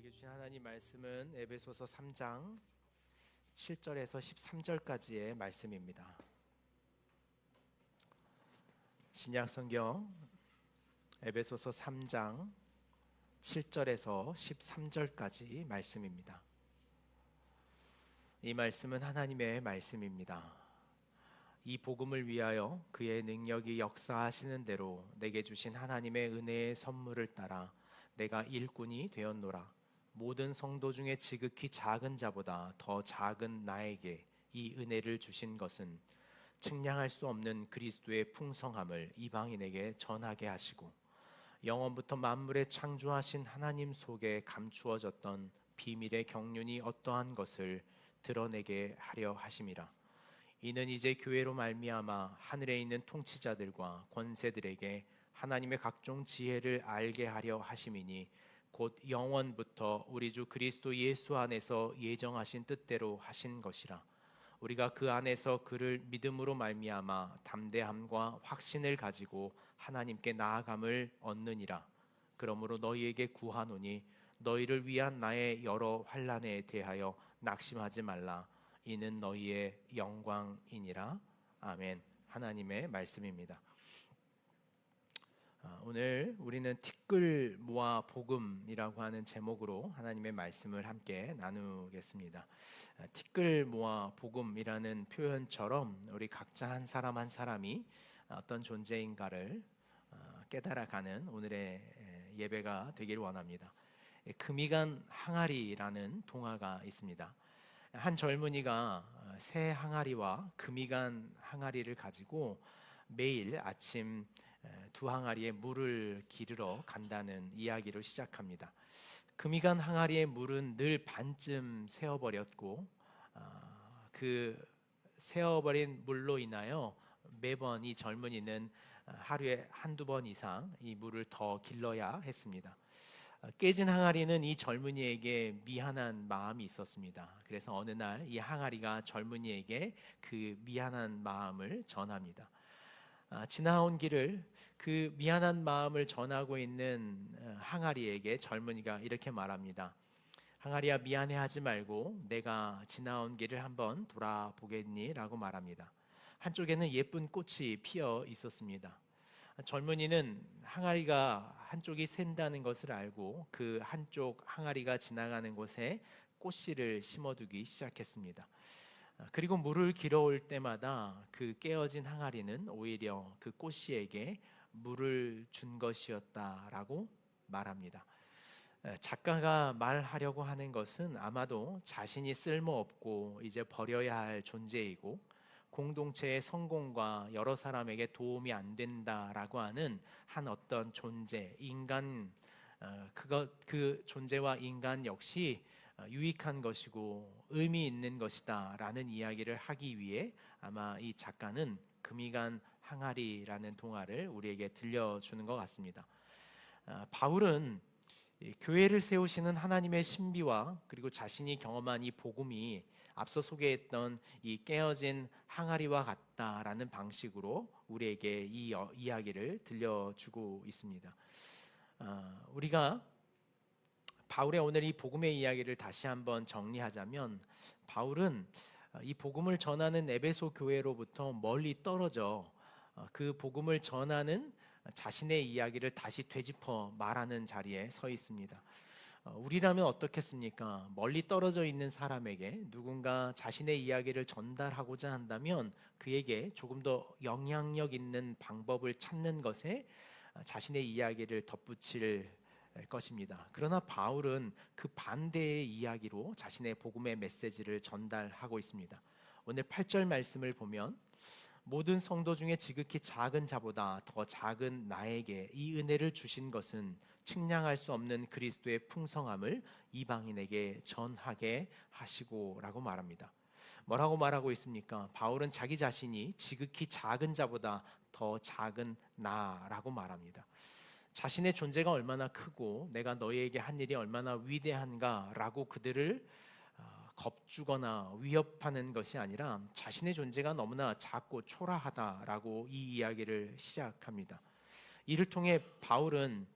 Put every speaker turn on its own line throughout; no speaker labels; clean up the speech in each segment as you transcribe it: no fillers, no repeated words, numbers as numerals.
우리에게 주신 하나님 말씀은 에베소서 3장 7절에서 13절까지의 말씀입니다. 신약성경 에베소서 3장 7절에서 13절까지 말씀입니다. 이 말씀은 하나님의 말씀입니다. 이 복음을 위하여 그의 능력이 역사하시는 대로 내게 주신 하나님의 은혜의 선물을 따라 내가 일꾼이 되었노라. 모든 성도 중에 지극히 작은 자보다 더 작은 나에게 이 은혜를 주신 것은 측량할 수 없는 그리스도의 풍성함을 이방인에게 전하게 하시고 영원부터 만물에 창조하신 하나님 속에 감추어졌던 비밀의 경륜이 어떠한 것을 드러내게 하려 하심이라. 이는 이제 교회로 말미암아 하늘에 있는 통치자들과 권세들에게 하나님의 각종 지혜를 알게 하려 하심이니 곧 영원부터 우리 주 그리스도 예수 안에서 예정하신 뜻대로 하신 것이라. 우리가 그 안에서 그를 믿음으로 말미암아 담대함과 확신을 가지고 하나님께 나아감을 얻느니라. 그러므로 너희에게 구하노니 너희를 위한 나의 여러 환난에 대하여 낙심하지 말라. 이는 너희의 영광이니라. 아멘. 하나님의 말씀입니다. 오늘 우리는 티끌 모아 복음이라고 하는 제목으로 하나님의 말씀을 함께 나누겠습니다. 티끌 모아 복음이라는 표현처럼 우리 각자 한 사람 한 사람이 어떤 존재인가를 깨달아가는 오늘의 예배가 되기를 원합니다. 금이간 항아리라는 동화가 있습니다. 한 젊은이가 새 항아리와 금이간 항아리를 가지고 매일 아침 두 항아리에 물을 기르러 간다는 이야기로 시작합니다. 금이간 항아리의 물은 늘 반쯤 새어버렸고 그 새어버린 물로 인하여 매번 이 젊은이는 하루에 한두 번 이상 이 물을 더 길러야 했습니다. 깨진 항아리는 이 젊은이에게 미안한 마음이 있었습니다. 그래서 어느 날 이 항아리가 젊은이에게 그 미안한 마음을 전합니다. 지나온 길을 그 미안한 마음을 전하고 있는 항아리에게 젊은이가 이렇게 말합니다. 항아리야, 미안해하지 말고 내가 지나온 길을 한번 돌아보겠니? 라고 말합니다. 한쪽에는 예쁜 꽃이 피어 있었습니다. 젊은이는 항아리가 한쪽이 샌다는 것을 알고 그 한쪽 항아리가 지나가는 곳에 꽃씨를 심어두기 시작했습니다. 그리고 물을 길어올 때마다 그 깨어진 항아리는 오히려 그 꽃씨에게 물을 준 것이었다라고 말합니다. 작가가 말하려고 하는 것은 아마도 자신이 쓸모없고 이제 버려야 할 존재이고 공동체의 성공과 여러 사람에게 도움이 안 된다라고 하는 한 어떤 존재, 인간, 그 존재와 인간 역시 유익한 것이고 의미 있는 것이다 라는 이야기를 하기 위해 아마 이 작가는 금이간 항아리라는 동화를 우리에게 들려주는 것 같습니다. 바울은 교회를 세우시는 하나님의 신비와 그리고 자신이 경험한 이 복음이 앞서 소개했던 이 깨어진 항아리와 같다라는 방식으로 우리에게 이 이야기를 들려주고 있습니다. 우리가 바울의 오늘 이 복음의 이야기를 다시 한번 정리하자면 바울은 이 복음을 전하는 에베소 교회로부터 멀리 떨어져 그 복음을 전하는 자신의 이야기를 다시 되짚어 말하는 자리에 서 있습니다. 우리라면 어떻겠습니까? 멀리 떨어져 있는 사람에게 누군가 자신의 이야기를 전달하고자 한다면 그에게 조금 더 영향력 있는 방법을 찾는 것에 자신의 이야기를 덧붙일 것입니다. 그러나 바울은 그 반대의 이야기로 자신의 복음의 메시지를 전달하고 있습니다. 오늘 8절 말씀을 보면 모든 성도 중에 지극히 작은 자보다 더 작은 나에게 이 은혜를 주신 것은 측량할 수 없는 그리스도의 풍성함을 이방인에게 전하게 하시고 라고 말합니다. 뭐라고 말하고 있습니까? 바울은 자기 자신이 지극히 작은 자보다 더 작은 나라고 말합니다. 자신의 존재가 얼마나 크고 내가 너희에게 한 일이 얼마나 위대한가 라고 그들을 겁주거나 위협하는 것이 아니라 자신의 존재가 너무나 작고 초라하다라고 이 이야기를 시작합니다. 이를 통해 바울은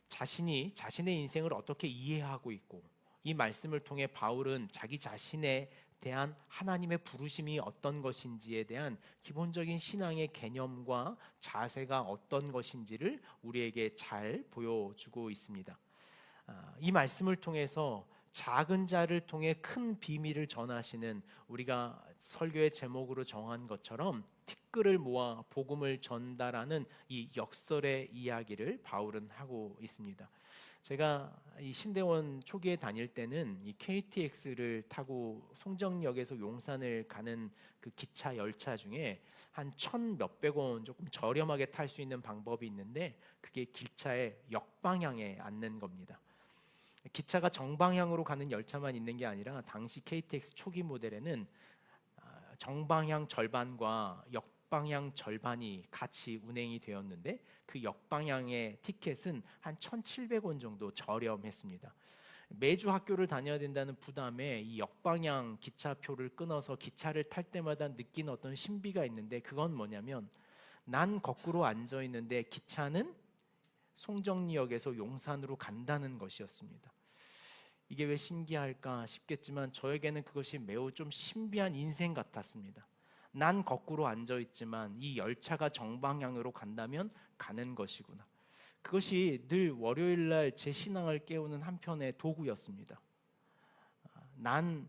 자신이 자신의 인생을 어떻게 이해하고 있고 이 말씀을 통해 바울은 자기 자신에 대한 하나님의 부르심이 어떤 것인지에 대한 기본적인 신앙의 개념과 자세가 어떤 것인지를 우리에게 잘 보여주고 있습니다. 이 말씀을 통해서 작은 자를 통해 큰 비밀을 전하시는, 우리가 설교의 제목으로 정한 것처럼 티끌을 모아 복음을 전달하는 이 역설의 이야기를 바울은 하고 있습니다. 제가 이 신대원 초기에 다닐 때는 이 KTX를 타고 송정역에서 용산을 가는 그 기차 열차 중에 한 1,000몇백 원 조금 저렴하게 탈 수 있는 방법이 있는데, 그게 기차의 역방향에 앉는 겁니다. 기차가 정방향으로 가는 열차만 있는 게 아니라 당시 KTX 초기 모델에는 정방향 절반과 역방향 절반이 같이 운행이 되었는데, 그 역방향의 티켓은 한 1,700원 정도 저렴했습니다. 매주 학교를 다녀야 된다는 부담에 이 역방향 기차표를 끊어서 기차를 탈 때마다 느끼는 어떤 신비가 있는데, 그건 뭐냐면 난 거꾸로 앉아 있는데 기차는 송정리역에서 용산으로 간다는 것이었습니다. 이게 왜 신기할까 싶겠지만 저에게는 그것이 매우 좀 신비한 인생 같았습니다. 난 거꾸로 앉아 있지만 이 열차가 정방향으로 간다면 가는 것이구나. 그것이 늘 월요일 날 제 신앙을 깨우는 한편의 도구였습니다. 난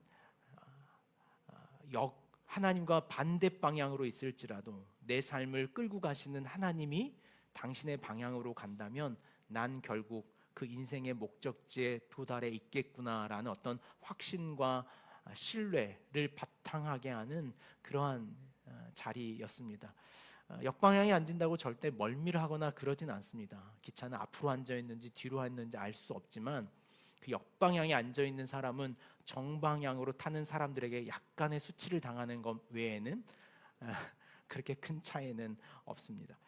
하나님과 반대 방향으로 있을지라도 내 삶을 끌고 가시는 하나님이 당신의 방향으로 간다면 난 결국 그 인생의 목적지에 도달해 있겠구나라는 어떤 확신과 신뢰를 바탕하게 하는 그러한 자리였습니다. 역방향에 앉는다고 절대 멀미를 하거나 그러진 않습니다. 기차는 앞으로 앉아 있는지 뒤로 앉는지 알 수 없지만 그 역방향에 앉아 있는 사람은 정방향으로 타는 사람들에게 약간의 수치를 당하는 것 외에는 그렇게 큰 차이는 없습니다.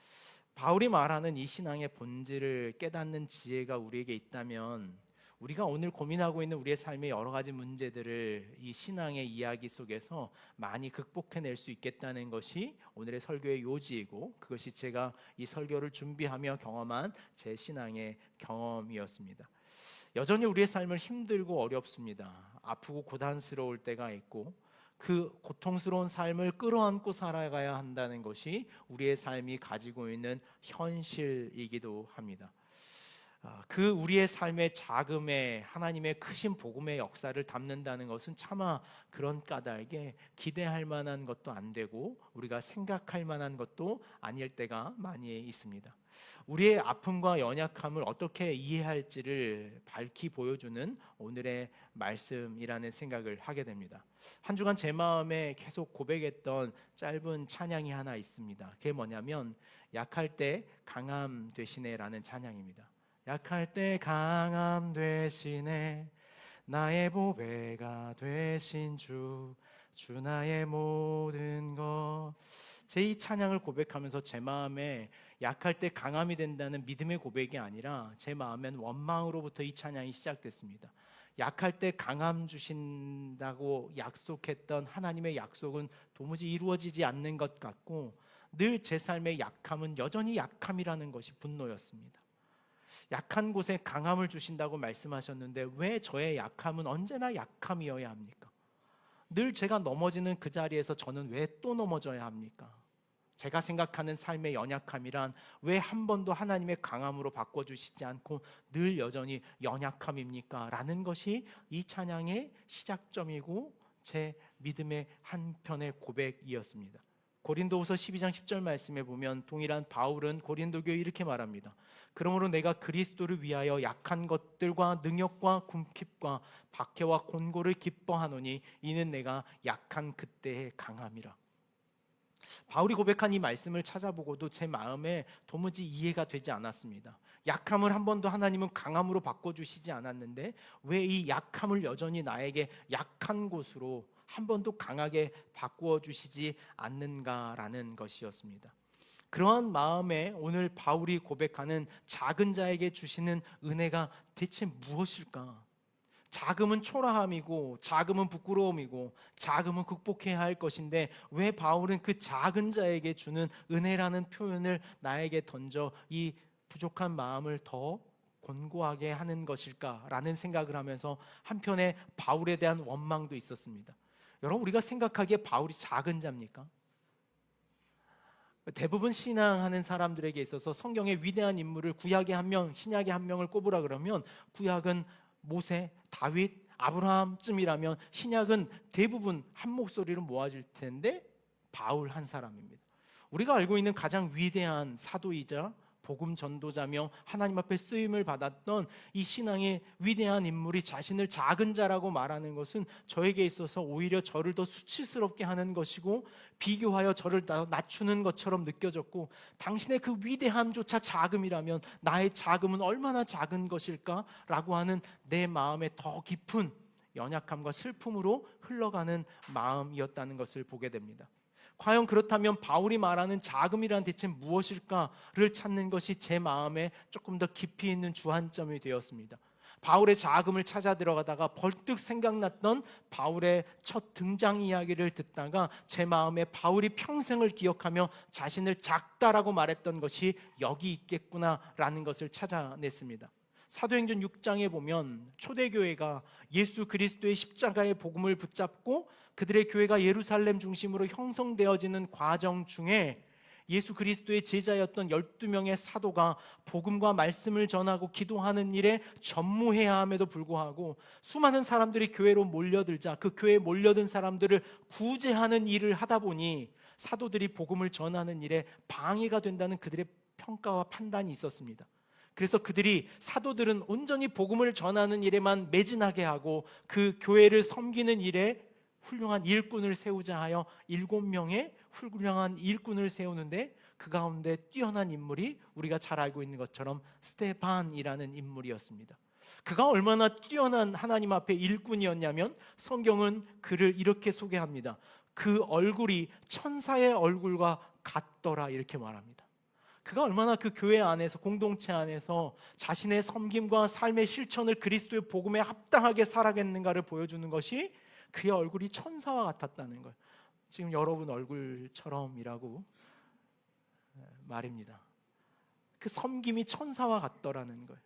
바울이 말하는 이 신앙의 본질을 깨닫는 지혜가 우리에게 있다면, 우리가 오늘 고민하고 있는 우리의 삶의 여러 가지 문제들을 이 신앙의 이야기 속에서 많이 극복해낼 수 있겠다는 것이 오늘의 설교의 요지이고, 그것이 제가 이 설교를 준비하며 경험한 제 신앙의 경험이었습니다. 여전히 우리의 삶을 힘들고 어렵습니다. 아프고 고단스러울 때가 있고, 그 고통스러운 삶을 끌어안고 살아가야 한다는 것이 우리의 삶이 가지고 있는 현실이기도 합니다. 그 우리의 삶의 자금에 하나님의 크신 복음의 역사를 담는다는 것은 차마 그런 까닭에 기대할 만한 것도 안 되고 우리가 생각할 만한 것도 아닐 때가 많이 있습니다. 우리의 아픔과 연약함을 어떻게 이해할지를 밝히 보여주는 오늘의 말씀이라는 생각을 하게 됩니다. 한 주간 제 마음에 계속 고백했던 짧은 찬양이 하나 있습니다. 그게 뭐냐면 약할 때 강함 되시네라는 찬양입니다. 약할 때 강함 되시네, 나의 보배가 되신 주 나의 모든 것. 제 이 찬양을 고백하면서 제 마음에 약할 때 강함이 된다는 믿음의 고백이 아니라 제 마음엔 원망으로부터 이 찬양이 시작됐습니다. 약할 때 강함 주신다고 약속했던 하나님의 약속은 도무지 이루어지지 않는 것 같고, 늘 제 삶의 약함은 여전히 약함이라는 것이 분노였습니다. 약한 곳에 강함을 주신다고 말씀하셨는데 왜 저의 약함은 언제나 약함이어야 합니까? 늘 제가 넘어지는 그 자리에서 저는 왜 또 넘어져야 합니까? 제가 생각하는 삶의 연약함이란 왜 한 번도 하나님의 강함으로 바꿔주시지 않고 늘 여전히 연약함입니까? 라는 것이 이 찬양의 시작점이고 제 믿음의 한편의 고백이었습니다. 고린도후서 12장 10절 말씀에 보면 동일한 바울은 고린도 교회에 이렇게 말합니다. 그러므로 내가 그리스도를 위하여 약한 것들과 능력과 궁핍과 박해와 곤고를 기뻐하노니 이는 내가 약한 그때의 강함이라. 바울이 고백한 이 말씀을 찾아보고도 제 마음에 도무지 이해가 되지 않았습니다. 약함을 한 번도 하나님은 강함으로 바꿔주시지 않았는데 왜 이 약함을 여전히 나에게 약한 곳으로 한 번도 강하게 바꾸어 주시지 않는가라는 것이었습니다. 그러한 마음에 오늘 바울이 고백하는 작은 자에게 주시는 은혜가 대체 무엇일까? 작음은 초라함이고 작음은 부끄러움이고 작음은 극복해야 할 것인데 왜 바울은 그 작은 자에게 주는 은혜라는 표현을 나에게 던져 이 부족한 마음을 더 곤고하게 하는 것일까라는 생각을 하면서 한편에 바울에 대한 원망도 있었습니다. 여러분, 우리가 생각하기에 바울이 작은 자입니까? 대부분 신앙하는 사람들에게 있어서 성경의 위대한 인물을 구약의 한 명, 신약의 한 명을 꼽으라 그러면 구약은 모세, 다윗, 아브라함쯤이라면 신약은 대부분 한 목소리로 모아질 텐데 바울 한 사람입니다. 우리가 알고 있는 가장 위대한 사도이자 복음 전도자며 하나님 앞에 쓰임을 받았던 이 신앙의 위대한 인물이 자신을 작은 자라고 말하는 것은 저에게 있어서 오히려 저를 더 수치스럽게 하는 것이고 비교하여 저를 낮추는 것처럼 느껴졌고, 당신의 그 위대함조차 작음이라면 나의 작음은 얼마나 작은 것일까라고 하는 내 마음의 더 깊은 연약함과 슬픔으로 흘러가는 마음이었다는 것을 보게 됩니다. 과연 그렇다면 바울이 말하는 자금이란 대체 무엇일까를 찾는 것이 제 마음에 조금 더 깊이 있는 주안점이 되었습니다. 바울의 자금을 찾아 들어가다가 벌뜩 생각났던 바울의 첫 등장 이야기를 듣다가 제 마음에 바울이 평생을 기억하며 자신을 작다라고 말했던 것이 여기 있겠구나라는 것을 찾아냈습니다. 사도행전 6장에 보면 초대교회가 예수 그리스도의 십자가의 복음을 붙잡고 그들의 교회가 예루살렘 중심으로 형성되어지는 과정 중에 예수 그리스도의 제자였던 12명의 사도가 복음과 말씀을 전하고 기도하는 일에 전무해야 함에도 불구하고 수많은 사람들이 교회로 몰려들자 그 교회에 몰려든 사람들을 구제하는 일을 하다 보니 사도들이 복음을 전하는 일에 방해가 된다는 그들의 평가와 판단이 있었습니다. 그래서 그들이 사도들은 온전히 복음을 전하는 일에만 매진하게 하고 그 교회를 섬기는 일에 훌륭한 일꾼을 세우자 하여 7명의 훌륭한 일꾼을 세우는데 그 가운데 뛰어난 인물이 우리가 잘 알고 있는 것처럼 스데반이라는 인물이었습니다. 그가 얼마나 뛰어난 하나님 앞에 일꾼이었냐면 성경은 그를 이렇게 소개합니다. 그 얼굴이 천사의 얼굴과 같더라 이렇게 말합니다. 그가 얼마나 그 교회 안에서 공동체 안에서 자신의 섬김과 삶의 실천을 그리스도의 복음에 합당하게 살아겠는가를 보여주는 것이 그의 얼굴이 천사와 같았다는 거예요. 지금 여러분 얼굴처럼이라고 말입니다. 그 섬김이 천사와 같더라는 거예요.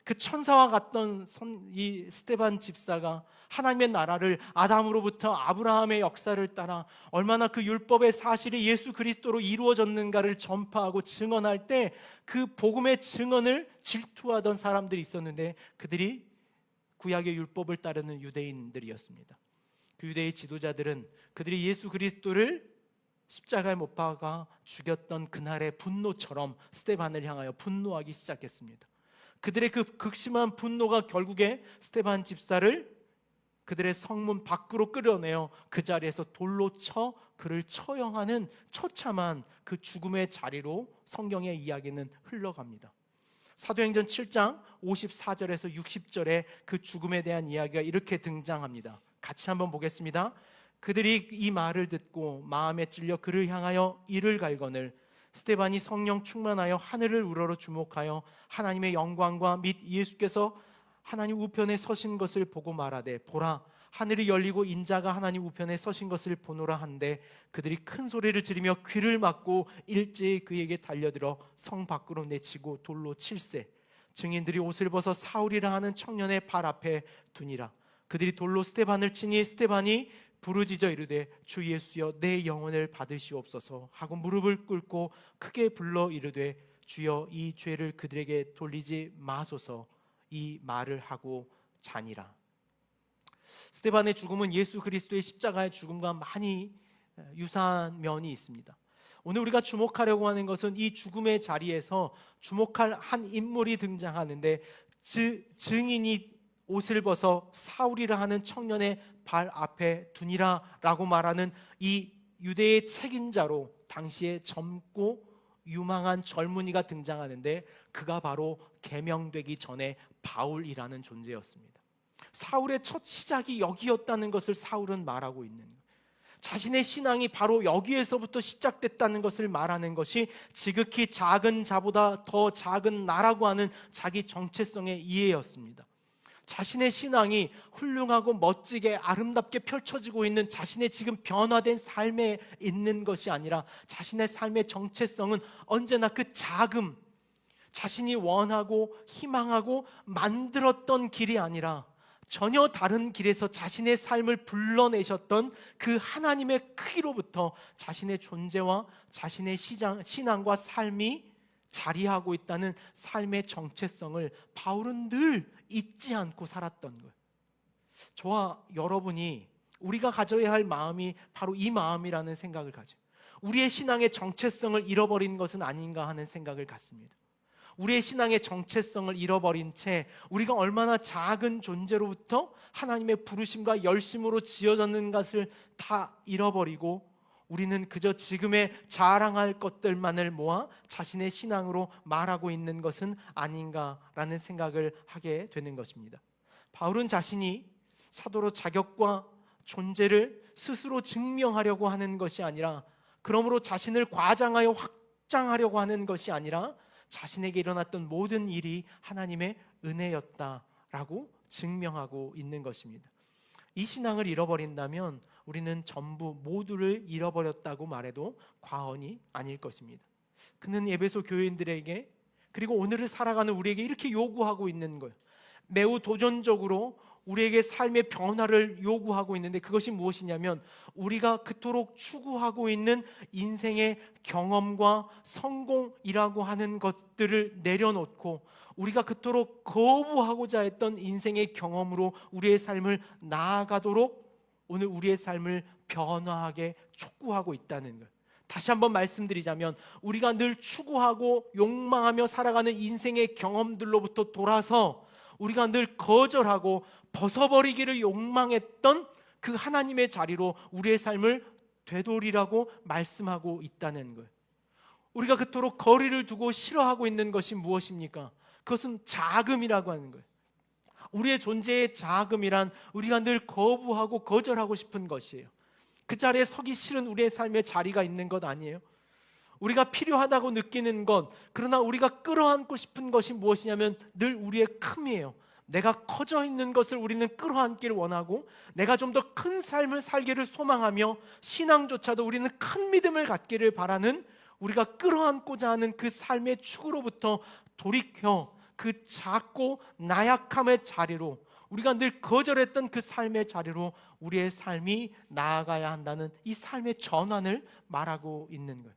그 천사와 같던 이 스데반 집사가 하나님의 나라를 아담으로부터 아브라함의 역사를 따라 얼마나 그 율법의 사실이 예수 그리스도로 이루어졌는가를 전파하고 증언할 때 그 복음의 증언을 질투하던 사람들이 있었는데 그들이 구약의 율법을 따르는 유대인들이었습니다. 그 유대의 지도자들은 그들이 예수 그리스도를 십자가에 못 박아 죽였던 그날의 분노처럼 스데반을 향하여 분노하기 시작했습니다. 그들의 그 극심한 분노가 결국에 스데반 집사를 그들의 성문 밖으로 끌어내어 그 자리에서 돌로 쳐 그를 처형하는 처참한 그 죽음의 자리로 성경의 이야기는 흘러갑니다. 사도행전 7장 54절에서 60절에 그 죽음에 대한 이야기가 이렇게 등장합니다. 같이 한번 보겠습니다. 그들이 이 말을 듣고 마음에 찔려 그를 향하여 이를 갈거늘 스데반이 성령 충만하여 하늘을 우러러 주목하여 하나님의 영광과 및 예수께서 하나님 우편에 서신 것을 보고 말하되 보라 하늘이 열리고 인자가 하나님 우편에 서신 것을 보노라 한데 그들이 큰 소리를 지르며 귀를 막고 일제히 그에게 달려들어 성 밖으로 내치고 돌로 칠세. 증인들이 옷을 벗어 사울이라 하는 청년의 발 앞에 두니라. 그들이 돌로 스데반을 치니 스데반이 부르짖어 이르되 주 예수여 내 영혼을 받으시옵소서 하고 무릎을 꿇고 크게 불러 이르되 주여 이 죄를 그들에게 돌리지 마소서 이 말을 하고 자니라. 스데반의 죽음은 예수 그리스도의 십자가의 죽음과 많이 유사한 면이 있습니다. 오늘 우리가 주목하려고 하는 것은 이 죽음의 자리에서 주목할 한 인물이 등장하는데 증인이 옷을 벗어 사울이라 하는 청년의 발 앞에 두니라 라고 말하는 이 유대의 책임자로 당시에 젊고 유망한 젊은이가 등장하는데 그가 바로 계명되기 전에 바울이라는 존재였습니다. 사울의 첫 시작이 여기였다는 것을 사울은 말하고 있는 거예요. 자신의 신앙이 바로 여기에서부터 시작됐다는 것을 말하는 것이 지극히 작은 자보다 더 작은 나라고 하는 자기 정체성의 이해였습니다. 자신의 신앙이 훌륭하고 멋지게 아름답게 펼쳐지고 있는 자신의 지금 변화된 삶에 있는 것이 아니라 자신의 삶의 정체성은 언제나 그 자신이 원하고 희망하고 만들었던 길이 아니라 전혀 다른 길에서 자신의 삶을 불러내셨던 그 하나님의 크기로부터 자신의 존재와 자신의 신앙과 삶이 자리하고 있다는 삶의 정체성을 바울은 늘 잊지 않고 살았던 거예요. 저와 여러분이 우리가 가져야 할 마음이 바로 이 마음이라는 생각을 가져요. 우리의 신앙의 정체성을 잃어버린 것은 아닌가 하는 생각을 갖습니다. 우리의 신앙의 정체성을 잃어버린 채 우리가 얼마나 작은 존재로부터 하나님의 부르심과 열심으로 지어졌는 것을 다 잃어버리고 우리는 그저 지금의 자랑할 것들만을 모아 자신의 신앙으로 말하고 있는 것은 아닌가라는 생각을 하게 되는 것입니다. 바울은 자신이 사도로 자격과 존재를 스스로 증명하려고 하는 것이 아니라, 그러므로 자신을 과장하여 확장하려고 하는 것이 아니라 자신에게 일어났던 모든 일이 하나님의 은혜였다라고 증명하고 있는 것입니다. 이 신앙을 잃어버린다면 우리는 전부 모두를 잃어버렸다고 말해도 과언이 아닐 것입니다. 그는 에베소 교인들에게, 그리고 오늘을 살아가는 우리에게 이렇게 요구하고 있는 거예요. 매우 도전적으로 우리에게 삶의 변화를 요구하고 있는데, 그것이 무엇이냐면 우리가 그토록 추구하고 있는 인생의 경험과 성공이라고 하는 것들을 내려놓고 우리가 그토록 거부하고자 했던 인생의 경험으로 우리의 삶을 나아가도록 오늘 우리의 삶을 변화하게 촉구하고 있다는 것. 다시 한번 말씀드리자면 우리가 늘 추구하고 욕망하며 살아가는 인생의 경험들로부터 돌아서 우리가 늘 거절하고 벗어버리기를 욕망했던 그 하나님의 자리로 우리의 삶을 되돌리라고 말씀하고 있다는 거예요. 우리가 그토록 거리를 두고 싫어하고 있는 것이 무엇입니까? 그것은 자금이라고 하는 거예요. 우리의 존재의 자금이란 우리가 늘 거부하고 거절하고 싶은 것이에요. 그 자리에 서기 싫은 우리의 삶의 자리가 있는 것 아니에요? 우리가 필요하다고 느끼는 것, 그러나 우리가 끌어안고 싶은 것이 무엇이냐면 늘 우리의 큼이에요. 내가 커져 있는 것을 우리는 끌어안기를 원하고, 내가 좀 더 큰 삶을 살기를 소망하며, 신앙조차도 우리는 큰 믿음을 갖기를 바라는, 우리가 끌어안고자 하는 그 삶의 축으로부터 돌이켜 그 작고 나약함의 자리로, 우리가 늘 거절했던 그 삶의 자리로 우리의 삶이 나아가야 한다는 이 삶의 전환을 말하고 있는 거예요.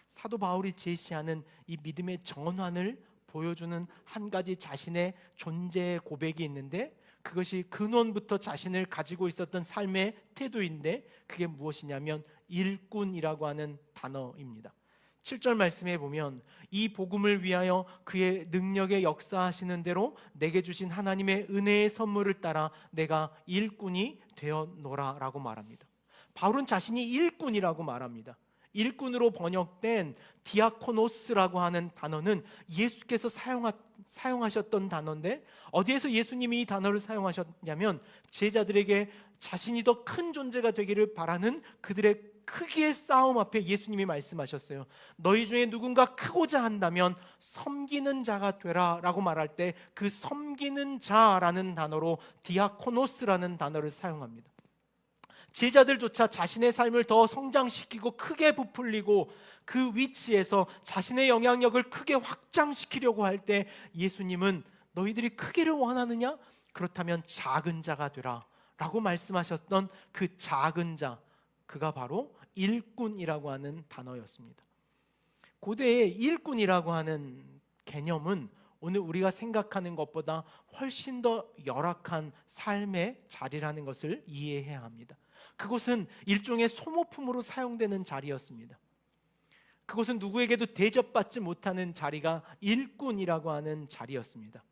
사도 바울이 제시하는 이 믿음의 전환을 보여주는 한 가지 자신의 존재의 고백이 있는데, 그것이 근원부터 자신을 가지고 있었던 삶의 태도인데, 그게 무엇이냐면 일꾼이라고 하는 단어입니다. 7절 말씀에 보면 이 복음을 위하여 그의 능력에 역사하시는 대로 내게 주신 하나님의 은혜의 선물을 따라 내가 일꾼이 되었노라 라고 말합니다. 바울은 자신이 일꾼이라고 말합니다. 일꾼으로 번역된 디아코노스라고 하는 단어는 예수께서 사용하셨던 단어인데, 어디에서 예수님이 이 단어를 사용하셨냐면 제자들에게 자신이 더 큰 존재가 되기를 바라는 그들의 크기의 싸움 앞에 예수님이 말씀하셨어요. 너희 중에 누군가 크고자 한다면 섬기는 자가 되라 라고 말할 때 그 섬기는 자라는 단어로 디아코노스라는 단어를 사용합니다. 제자들조차 자신의 삶을 더 성장시키고 크게 부풀리고 그 위치에서 자신의 영향력을 크게 확장시키려고 할 때 예수님은 너희들이 크기를 원하느냐? 그렇다면 작은 자가 되라 라고 말씀하셨던 그 작은 자, 그가 바로 일꾼이라고 하는 단어였습니다. 고대의 일꾼이라고 하는 개념은 오늘 우리가 생각하는 것보다 훨씬 더 열악한 삶의 자리라는 것을 이해해야 합니다. 그것은 일종의 소모품으로 사용되는 자리였습니다. 그것은 누구에게도 대접받지 못하는 자리가 일꾼이라고 하는 자리였습니다.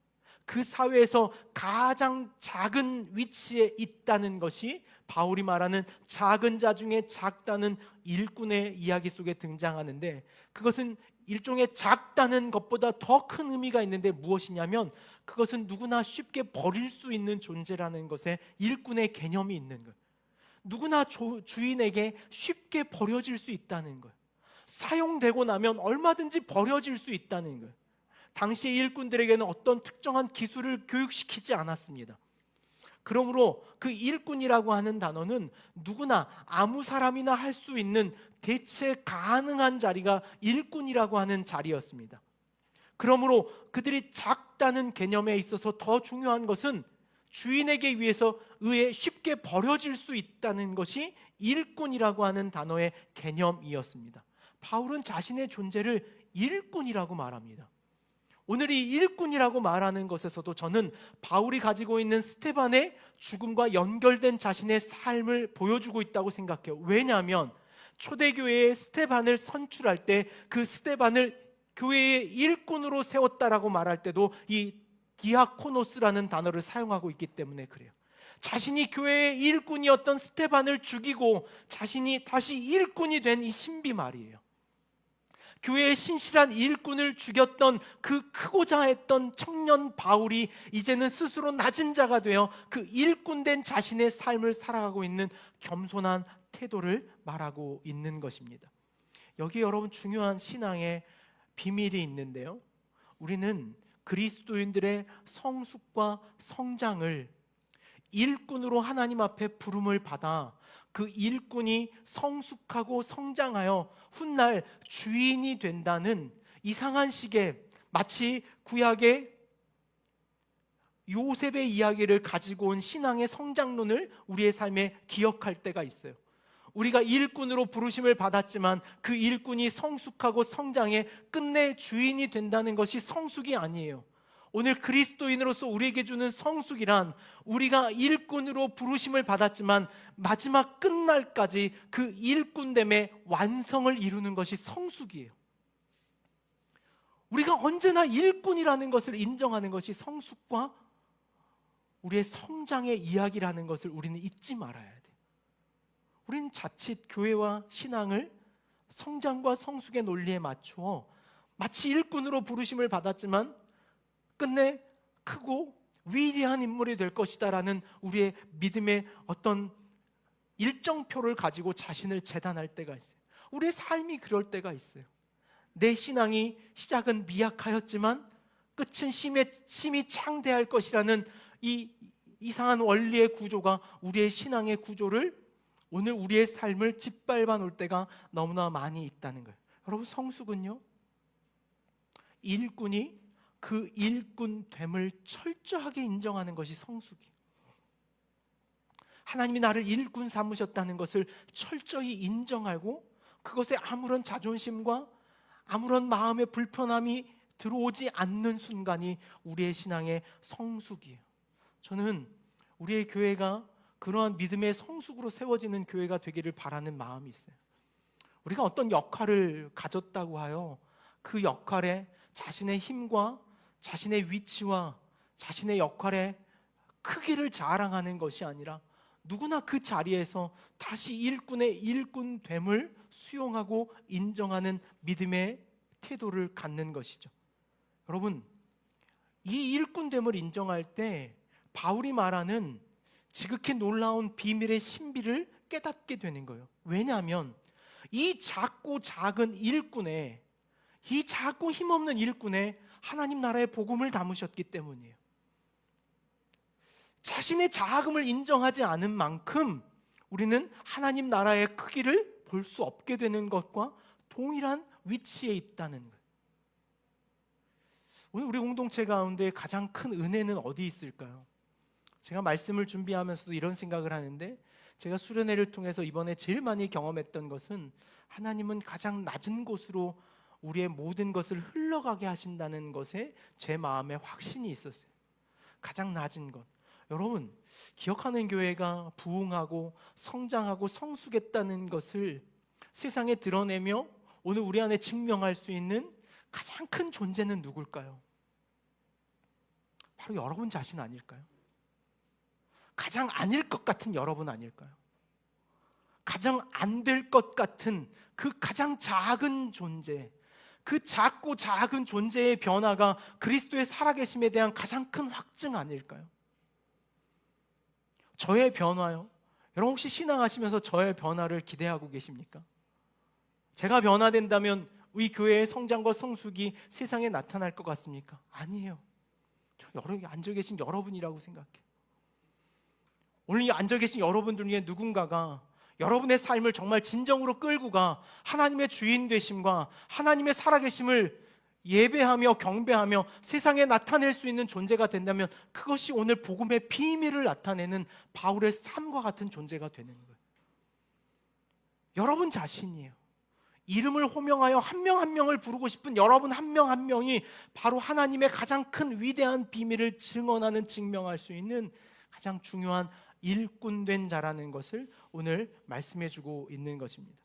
그 사회에서 가장 작은 위치에 있다는 것이 바울이 말하는 작은 자 중에 작다는 일꾼의 이야기 속에 등장하는데, 그것은 일종의 작다는 것보다 더 큰 의미가 있는데 무엇이냐면 그것은 누구나 쉽게 버릴 수 있는 존재라는 것에 일꾼의 개념이 있는 거예요. 누구나 주인에게 쉽게 버려질 수 있다는 거예요. 사용되고 나면 얼마든지 버려질 수 있다는 거예요. 당시의 일꾼들에게는 어떤 특정한 기술을 교육시키지 않았습니다. 그러므로 그 일꾼이라고 하는 단어는 누구나 아무 사람이나 할 수 있는 대체 가능한 자리가 일꾼이라고 하는 자리였습니다. 그러므로 그들이 작다는 개념에 있어서 더 중요한 것은 주인에게 의해서 쉽게 버려질 수 있다는 것이 일꾼이라고 하는 단어의 개념이었습니다. 바울은 자신의 존재를 일꾼이라고 말합니다. 오늘 이 일꾼이라고 말하는 것에서도 저는 바울이 가지고 있는 스데반의 죽음과 연결된 자신의 삶을 보여주고 있다고 생각해요. 왜냐하면 초대교회에 스데반을 선출할 때 그 스데반을 교회의 일꾼으로 세웠다라고 말할 때도 이 디아코노스라는 단어를 사용하고 있기 때문에 그래요. 자신이 교회의 일꾼이었던 스데반을 죽이고 자신이 다시 일꾼이 된 이 신비 말이에요. 교회의 신실한 일꾼을 죽였던 그 크고자 했던 청년 바울이 이제는 스스로 낮은 자가 되어 그 일꾼된 자신의 삶을 살아가고 있는 겸손한 태도를 말하고 있는 것입니다. 여기 여러분 중요한 신앙의 비밀이 있는데요, 우리는 그리스도인들의 성숙과 성장을 일꾼으로 하나님 앞에 부름을 받아 그 일꾼이 성숙하고 성장하여 훗날 주인이 된다는 이상한 식의, 마치 구약의 요셉의 이야기를 가지고 온 신앙의 성장론을 우리의 삶에 기억할 때가 있어요. 우리가 일꾼으로 부르심을 받았지만 그 일꾼이 성숙하고 성장해 끝내 주인이 된다는 것이 성숙이 아니에요. 오늘 그리스도인으로서 우리에게 주는 성숙이란, 우리가 일꾼으로 부르심을 받았지만 마지막 끝날까지 그 일꾼됨의 완성을 이루는 것이 성숙이에요. 우리가 언제나 일꾼이라는 것을 인정하는 것이 성숙과 우리의 성장의 이야기라는 것을 우리는 잊지 말아야 돼요. 우리는 자칫 교회와 신앙을 성장과 성숙의 논리에 맞추어 마치 일꾼으로 부르심을 받았지만 끝내 크고 위대한 인물이 될 것이다 라는 우리의 믿음의 어떤 일정표를 가지고 자신을 재단할 때가 있어요. 우리의 삶이 그럴 때가 있어요. 내 신앙이 시작은 미약하였지만 끝은 심히 창대할 것이라는 이 이상한 원리의 구조가 우리의 신앙의 구조를, 오늘 우리의 삶을 짓밟아 놓을 때가 너무나 많이 있다는 거예요. 여러분, 성숙은요, 일꾼이 그 일꾼됨을 철저하게 인정하는 것이 성숙이에요. 하나님이 나를 일꾼 삼으셨다는 것을 철저히 인정하고 그것에 아무런 자존심과 아무런 마음의 불편함이 들어오지 않는 순간이 우리의 신앙의 성숙이에요. 저는 우리의 교회가 그러한 믿음의 성숙으로 세워지는 교회가 되기를 바라는 마음이 있어요. 우리가 어떤 역할을 가졌다고 하여 그 역할에 자신의 힘과 자신의 위치와 자신의 역할의 크기를 자랑하는 것이 아니라 누구나 그 자리에서 다시 일꾼의 일꾼됨을 수용하고 인정하는 믿음의 태도를 갖는 것이죠. 여러분, 이 일꾼됨을 인정할 때 바울이 말하는 지극히 놀라운 비밀의 신비를 깨닫게 되는 거예요. 왜냐하면 이 작고 작은 일꾼에, 이 작고 힘없는 일꾼에 하나님 나라의 복음을 담으셨기 때문이에요. 자신의 자아금을 인정하지 않은 만큼 우리는 하나님 나라의 크기를 볼 수 없게 되는 것과 동일한 위치에 있다는 거예요. 오늘 우리 공동체 가운데 가장 큰 은혜는 어디 있을까요? 제가 말씀을 준비하면서도 이런 생각을 하는데, 제가 수련회를 통해서 이번에 제일 많이 경험했던 것은 하나님은 가장 낮은 곳으로 우리의 모든 것을 흘러가게 하신다는 것에 제 마음에 확신이 있었어요. 가장 낮은 것. 여러분, 기억하는 교회가 부흥하고 성장하고 성숙했다는 것을 세상에 드러내며 오늘 우리 안에 증명할 수 있는 가장 큰 존재는 누굴까요? 바로 여러분 자신 아닐까요? 가장 아닐 것 같은 여러분 아닐까요? 가장 안 될 것 같은 그 가장 작은 존재, 그 작고 작은 존재의 변화가 그리스도의 살아계심에 대한 가장 큰 확증 아닐까요? 저의 변화요? 여러분 혹시 신앙하시면서 저의 변화를 기대하고 계십니까? 제가 변화된다면 우리 교회의 성장과 성숙이 세상에 나타날 것 같습니까? 아니에요. 여러분이 앉아 계신 여러분이라고 생각해요. 오늘 앉아 계신 여러분들 중에 누군가가 여러분의 삶을 정말 진정으로 끌고 가 하나님의 주인 되심과 하나님의 살아계심을 예배하며 경배하며 세상에 나타낼 수 있는 존재가 된다면 그것이 오늘 복음의 비밀을 나타내는 바울의 삶과 같은 존재가 되는 거예요. 여러분 자신이에요. 이름을 호명하여 한 명 한 명을 부르고 싶은 여러분 한 명 한 명이 바로 하나님의 가장 큰 위대한 비밀을 증언하는, 증명할 수 있는 가장 중요한 일꾼된 자라는 것을 오늘 말씀해주고 있는 것입니다.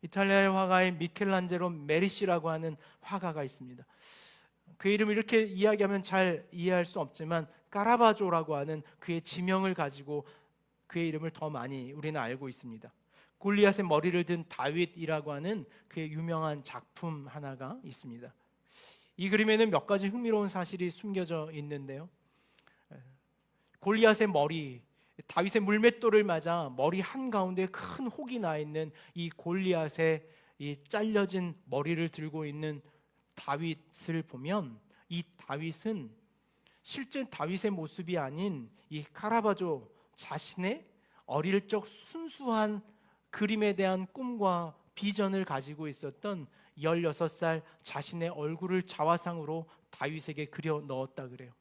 이탈리아의 화가인 미켈란젤로 메리시라고 하는 화가가 있습니다. 그의 이름을 이렇게 이야기하면 잘 이해할 수 없지만 까라바조라고 하는 그의 지명을 가지고 그의 이름을 더 많이 우리는 알고 있습니다. 골리앗의 머리를 든 다윗이라고 하는 그의 유명한 작품 하나가 있습니다. 이 그림에는 몇 가지 흥미로운 사실이 숨겨져 있는데요. 골리앗의 머리, 다윗의 물맷돌을 맞아 머리 한가운데 큰 혹이 나 있는 이 골리앗의 이 잘려진 머리를 들고 있는 다윗을 보면 이 다윗은 실제 다윗의 모습이 아닌 이 카라바조 자신의 어릴 적 순수한 그림에 대한 꿈과 비전을 가지고 있었던 16살 자신의 얼굴을 자화상으로 다윗에게 그려 넣었다 그래요.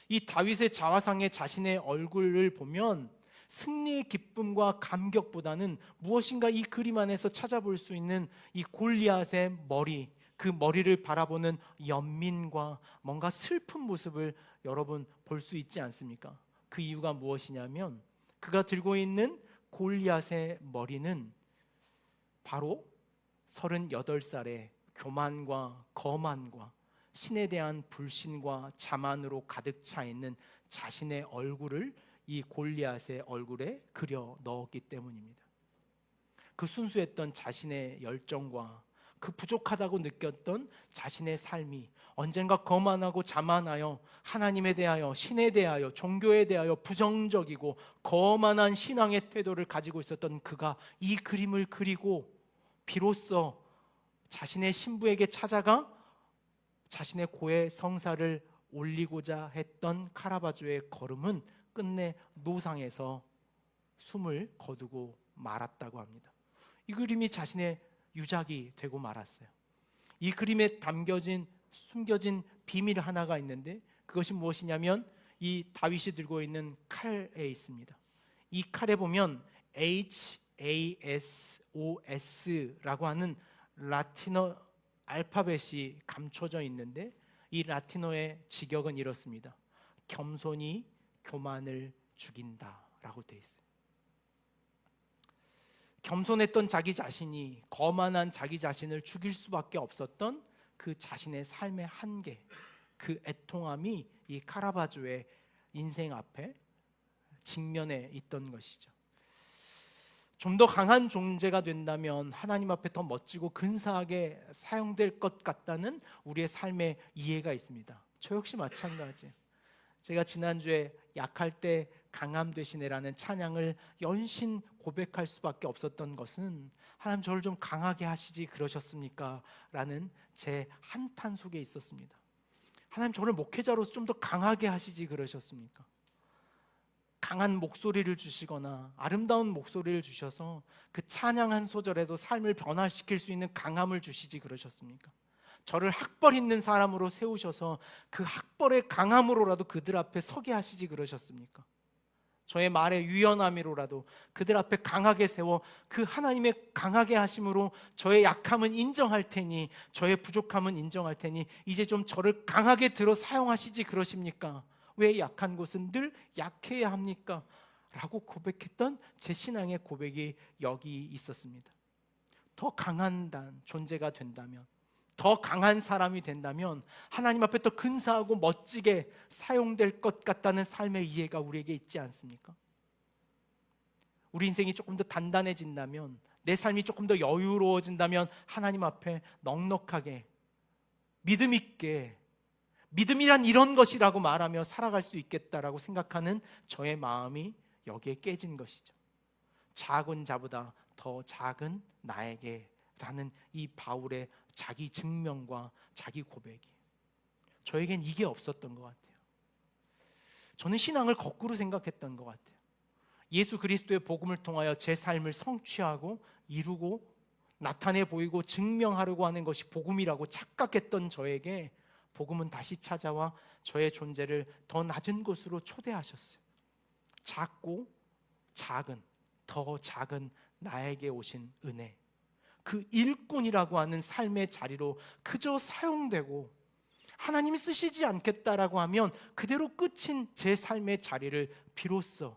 이 다윗의 자화상에 자신의 얼굴을 보면 승리의 기쁨과 감격보다는 무엇인가 이 그림 안에서 찾아볼 수 있는 이 골리앗의 머리, 그 머리를 바라보는 연민과 뭔가 슬픈 모습을 여러분 볼 수 있지 않습니까? 그 이유가 무엇이냐면 그가 들고 있는 골리앗의 머리는 바로 38살의 교만과 거만과 신에 대한 불신과 자만으로 가득 차 있는 자신의 얼굴을 이 골리앗의 얼굴에 그려 넣었기 때문입니다. 그 순수했던 자신의 열정과 그 부족하다고 느꼈던 자신의 삶이 언젠가 거만하고 자만하여 하나님에 대하여, 신에 대하여, 종교에 대하여 부정적이고 거만한 신앙의 태도를 가지고 있었던 그가 이 그림을 그리고 비로소 자신의 신부에게 찾아가 자신의 고해 성사를 올리고자 했던 카라바조의 걸음은 끝내 노상에서 숨을 거두고 말았다고 합니다. 이 그림이 자신의 유작이 되고 말았어요. 이 그림에 담겨진 숨겨진 비밀 하나가 있는데 그것이 무엇이냐면 이 다윗이 들고 있는 칼에 있습니다. 이 칼에 보면 HASOS라고 하는 라틴어 알파벳이 감춰져 있는데 이 라틴어의 직역은 이렇습니다. 겸손이 교만을 죽인다라고 되어 있어요. 겸손했던 자기 자신이 거만한 자기 자신을 죽일 수밖에 없었던 그 자신의 삶의 한계, 그 애통함이 이 카라바조의 인생 앞에 직면해 있던 것이죠. 좀 더 강한 존재가 된다면 하나님 앞에 더 멋지고 근사하게 사용될 것 같다는 우리의 삶의 이해가 있습니다. 저 역시 마찬가지예요. 제가 지난주에 약할 때 강함 되시네라는 찬양을 연신 고백할 수밖에 없었던 것은 하나님 저를 좀 강하게 하시지 그러셨습니까? 라는 제 한탄 속에 있었습니다. 하나님 저를 목회자로서 좀 더 강하게 하시지 그러셨습니까? 강한 목소리를 주시거나 아름다운 목소리를 주셔서 그 찬양 한 소절에도 삶을 변화시킬 수 있는 강함을 주시지 그러셨습니까? 저를 학벌 있는 사람으로 세우셔서 그 학벌의 강함으로라도 그들 앞에 서게 하시지 그러셨습니까? 저의 말의 유연함으로라도 그들 앞에 강하게 세워 그 하나님의 강하게 하심으로 저의 약함은 인정할 테니, 저의 부족함은 인정할 테니 이제 좀 저를 강하게 들어 사용하시지 그러십니까? 왜 약한 곳은 늘 약해야 합니까? 라고 고백했던 제 신앙의 고백이 여기 있었습니다. 더 강한 존재가 된다면, 더 강한 사람이 된다면 하나님 앞에 더 근사하고 멋지게 사용될 것 같다는 삶의 이해가 우리에게 있지 않습니까? 우리 인생이 조금 더 단단해진다면, 내 삶이 조금 더 여유로워진다면 하나님 앞에 넉넉하게 믿음 있게, 믿음이란 이런 것이라고 말하며 살아갈 수 있겠다라고 생각하는 저의 마음이 여기에 깨진 것이죠. 작은 자보다 더 작은 나에게 라는 이 바울의 자기 증명과 자기 고백이, 저에겐 이게 없었던 것 같아요. 저는 신앙을 거꾸로 생각했던 것 같아요. 예수 그리스도의 복음을 통하여 제 삶을 성취하고 이루고 나타내 보이고 증명하려고 하는 것이 복음이라고 착각했던 저에게 복음은 다시 찾아와 저의 존재를 더 낮은 곳으로 초대하셨어요. 작고 작은, 더 작은 나에게 오신 은혜, 그 일꾼이라고 하는 삶의 자리로 그저 사용되고, 하나님이 쓰시지 않겠다라고 하면 그대로 끝인 제 삶의 자리를 비로소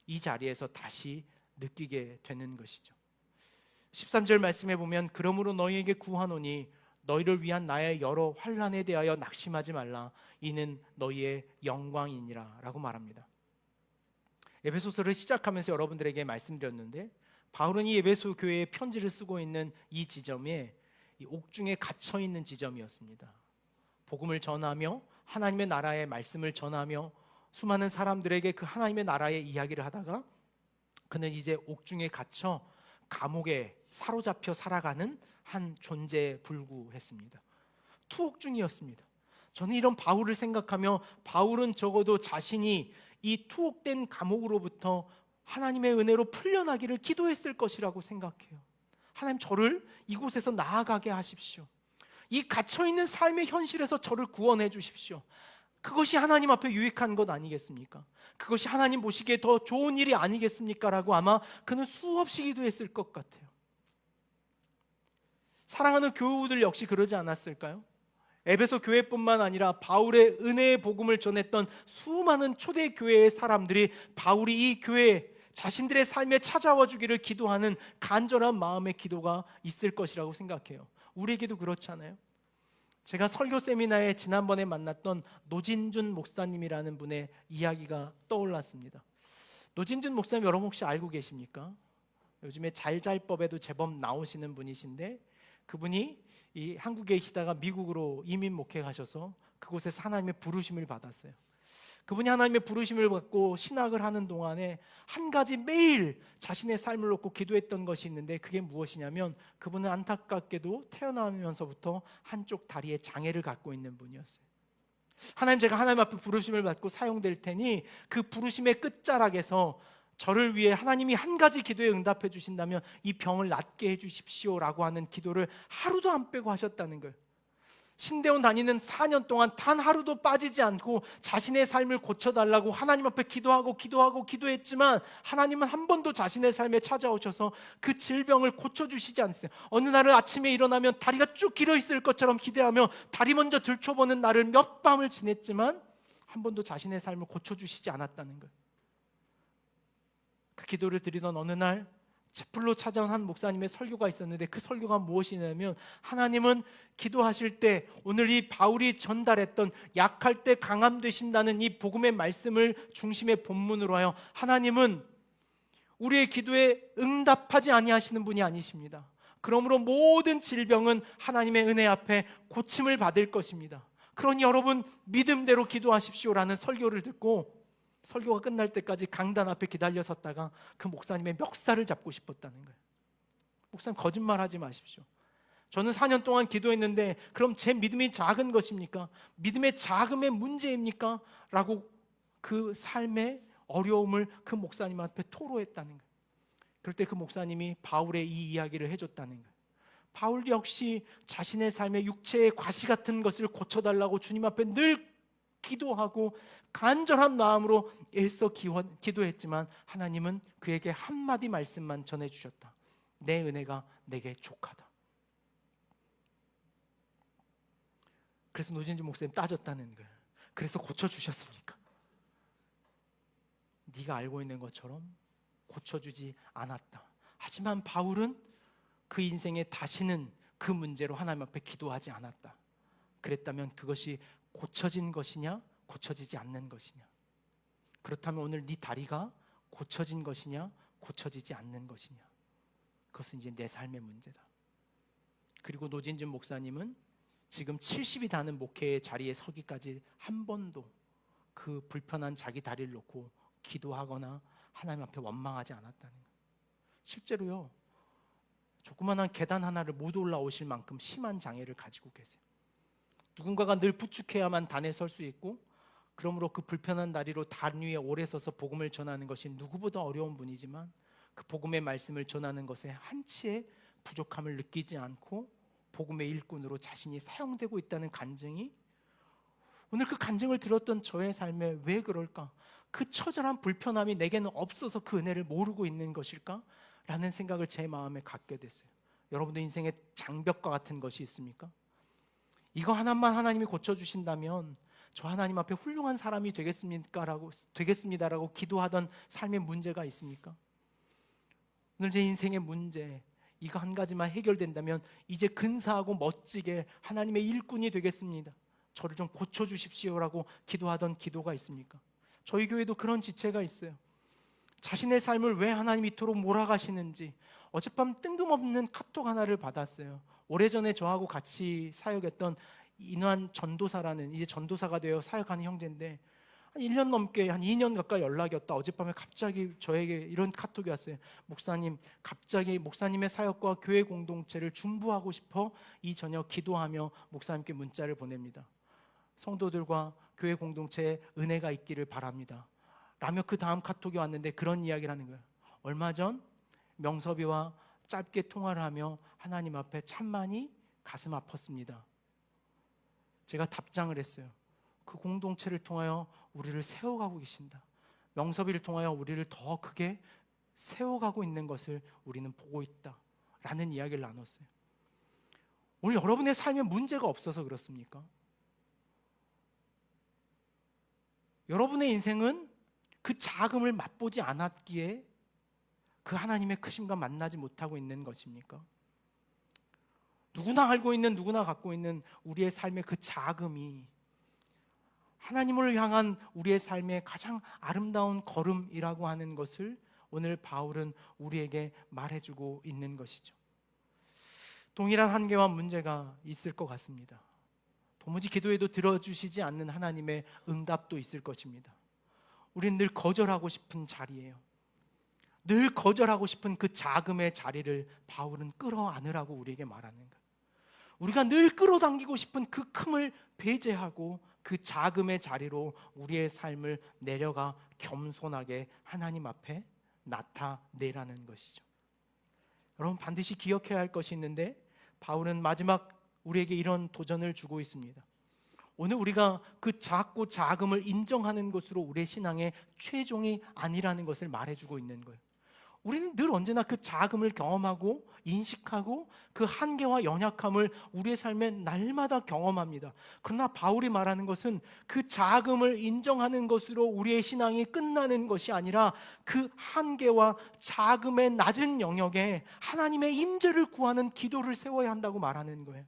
이 자리에서 다시 느끼게 되는 것이죠. 13절 말씀에 보면 그러므로 너희에게 구하노니 너희를 위한 나의 여러 환난에 대하여 낙심하지 말라. 이는 너희의 영광이니라 라고 말합니다. 에베소서를 시작하면서 여러분들에게 말씀드렸는데, 바울은 이 에베소 교회에 편지를 쓰고 있는 이 지점에 이 옥중에 갇혀 있는 지점이었습니다. 복음을 전하며 하나님의 나라의 말씀을 전하며 수많은 사람들에게 그 하나님의 나라의 이야기를 하다가 그는 이제 옥중에 갇혀 감옥에 사로잡혀 살아가는 한 존재에 불구했습니다. 투옥중이었습니다. 저는 이런 바울을 생각하며 바울은 적어도 자신이 이 투옥된 감옥으로부터 하나님의 은혜로 풀려나기를 기도했을 것이라고 생각해요. 하나님, 저를 이곳에서 나아가게 하십시오. 이 갇혀있는 삶의 현실에서 저를 구원해 주십시오. 그것이 하나님 앞에 유익한 것 아니겠습니까? 그것이 하나님 보시기에 더 좋은 일이 아니겠습니까? 라고 아마 그는 수없이 기도했을 것 같아요. 사랑하는 교우들 역시 그러지 않았을까요? 에베소 교회뿐만 아니라 바울의 은혜의 복음을 전했던 수많은 초대교회의 사람들이 바울이 이 교회에 자신들의 삶에 찾아와 주기를 기도하는 간절한 마음의 기도가 있을 것이라고 생각해요. 우리에게도 그렇잖아요. 제가 설교 세미나에 지난번에 만났던 노진준 목사님이라는 분의 이야기가 떠올랐습니다. 노진준 목사님 여러분 혹시 알고 계십니까? 요즘에 잘잘법에도 제법 나오시는 분이신데, 그분이 이 한국에 계시다가 미국으로 이민 목회 가셔서 그곳에서 하나님의 부르심을 받았어요. 그분이 하나님의 부르심을 받고 신학을 하는 동안에 한 가지 매일 자신의 삶을 놓고 기도했던 것이 있는데, 그게 무엇이냐면 그분은 안타깝게도 태어나면서부터 한쪽 다리에 장애를 갖고 있는 분이었어요. 하나님, 제가 하나님 앞에 부르심을 받고 사용될 테니 그 부르심의 끝자락에서 저를 위해 하나님이 한 가지 기도에 응답해 주신다면 이 병을 낫게 해 주십시오라고 하는 기도를 하루도 안 빼고 하셨다는 거예요. 신대원 다니는 4년 동안 단 하루도 빠지지 않고 자신의 삶을 고쳐달라고 하나님 앞에 기도했지만 하나님은 한 번도 자신의 삶에 찾아오셔서 그 질병을 고쳐주시지 않으세요. 어느 날은 아침에 일어나면 다리가 쭉 길어있을 것처럼 기대하며 다리 먼저 들춰보는 날을 몇 밤을 지냈지만 한 번도 자신의 삶을 고쳐주시지 않았다는 거예요. 그 기도를 드리던 어느 날 채플로 찾아온 한 목사님의 설교가 있었는데, 그 설교가 무엇이냐면, 하나님은 기도하실 때 오늘 이 바울이 전달했던 약할 때 강함 되신다는 이 복음의 말씀을 중심의 본문으로 하여 하나님은 우리의 기도에 응답하지 아니하시는 분이 아니십니다. 그러므로 모든 질병은 하나님의 은혜 앞에 고침을 받을 것입니다. 그러니 여러분 믿음대로 기도하십시오라는 설교를 듣고 설교가 끝날 때까지 강단 앞에 기다려 섰다가 그 목사님의 멱살을 잡고 싶었다는 거예요. 목사님, 거짓말하지 마십시오. 저는 4년 동안 기도했는데 그럼 제 믿음이 작은 것입니까? 믿음의 작음의 문제입니까? 라고 그 삶의 어려움을 그 목사님 앞에 토로했다는 거예요. 그럴 때 그 목사님이 바울의 이 이야기를 해줬다는 거예요. 바울 역시 자신의 삶의 육체의 과시 같은 것을 고쳐달라고 주님 앞에 늘 기도하고 간절한 마음으로 애써 기도했지만 하나님은 그에게 한마디 말씀만 전해주셨다. 내 은혜가 내게 족하다. 그래서 노진주 목사님 따졌다는 거예요. 그래서 고쳐주셨습니까? 네가 알고 있는 것처럼 고쳐주지 않았다. 하지만 바울은 그 인생에 다시는 그 문제로 하나님 앞에 기도하지 않았다. 그랬다면 그것이 고쳐진 것이냐, 고쳐지지 않는 것이냐? 그렇다면 오늘 네 다리가 고쳐진 것이냐, 고쳐지지 않는 것이냐? 그것은 이제 내 삶의 문제다. 그리고 노진준 목사님은 지금 70이 다는 목회의 자리에 서기까지 한 번도 그 불편한 자기 다리를 놓고 기도하거나 하나님 앞에 원망하지 않았다는 거예요. 실제로요, 조그만한 계단 하나를 못 올라오실 만큼 심한 장애를 가지고 계세요. 누군가가 늘 부축해야만 단에 설 수 있고, 그러므로 그 불편한 다리로 단 위에 오래 서서 복음을 전하는 것이 누구보다 어려운 분이지만 그 복음의 말씀을 전하는 것에 한치의 부족함을 느끼지 않고 복음의 일꾼으로 자신이 사용되고 있다는 간증이, 오늘 그 간증을 들었던 저의 삶에 왜 그럴까? 그 처절한 불편함이 내게는 없어서 그 은혜를 모르고 있는 것일까? 라는 생각을 제 마음에 갖게 됐어요. 여러분들 인생에 장벽과 같은 것이 있습니까? 이거 하나만 하나님이 고쳐주신다면 저 하나님 앞에 훌륭한 사람이 되겠습니다라고 기도하던 삶의 문제가 있습니까? 오늘 제 인생의 문제, 이거 한 가지만 해결된다면 이제 근사하고 멋지게 하나님의 일꾼이 되겠습니다, 저를 좀 고쳐주십시오라고 기도하던 기도가 있습니까? 저희 교회도 그런 지체가 있어요. 자신의 삶을 왜 하나님 이토록 몰아가시는지 어젯밤 뜬금없는 카톡 하나를 받았어요. 오래전에 저하고 같이 사역했던 인환 전도사라는, 이제 전도사가 되어 사역하는 형제인데 한 1년 넘게, 한 2년 가까이 연락이 없다 어젯밤에 갑자기 저에게 이런 카톡이 왔어요. 목사님, 갑자기 목사님의 사역과 교회 공동체를 중보하고 싶어 이 저녁 기도하며 목사님께 문자를 보냅니다. 성도들과 교회 공동체에 은혜가 있기를 바랍니다 라며 그 다음 카톡이 왔는데 그런 이야기를 하는 거예요. 얼마 전 명섭이와 짧게 통화를 하며 하나님 앞에 참 많이 가슴 아팠습니다. 제가 답장을 했어요. 그 공동체를 통하여 우리를 세워가고 계신다, 명섭이를 통하여 우리를 더 크게 세워가고 있는 것을 우리는 보고 있다 라는 이야기를 나눴어요. 오늘 여러분의 삶에 문제가 없어서 그렇습니까? 여러분의 인생은 그 자금을 맛보지 않았기에 그 하나님의 크심과 만나지 못하고 있는 것입니까? 누구나 알고 있는, 누구나 갖고 있는 우리의 삶의 그 자금이 하나님을 향한 우리의 삶의 가장 아름다운 걸음이라고 하는 것을 오늘 바울은 우리에게 말해주고 있는 것이죠. 동일한 한계와 문제가 있을 것 같습니다. 도무지 기도해도 들어주시지 않는 하나님의 응답도 있을 것입니다. 우린 늘 거절하고 싶은 자리예요. 늘 거절하고 싶은 그 자금의 자리를 바울은 끌어안으라고 우리에게 말하는 거예요. 우리가 늘 끌어당기고 싶은 그 큼을 배제하고 그 자금의 자리로 우리의 삶을 내려가 겸손하게 하나님 앞에 나타내라는 것이죠. 여러분, 반드시 기억해야 할 것이 있는데 바울은 마지막 우리에게 이런 도전을 주고 있습니다. 오늘 우리가 그 작고 자금을 인정하는 것으로 우리의 신앙의 최종이 아니라는 것을 말해주고 있는 거예요. 우리는 늘 언제나 그 자금을 경험하고 인식하고 그 한계와 연약함을 우리의 삶에 날마다 경험합니다. 그러나 바울이 말하는 것은 그 자금을 인정하는 것으로 우리의 신앙이 끝나는 것이 아니라 그 한계와 자금의 낮은 영역에 하나님의 임재를 구하는 기도를 세워야 한다고 말하는 거예요.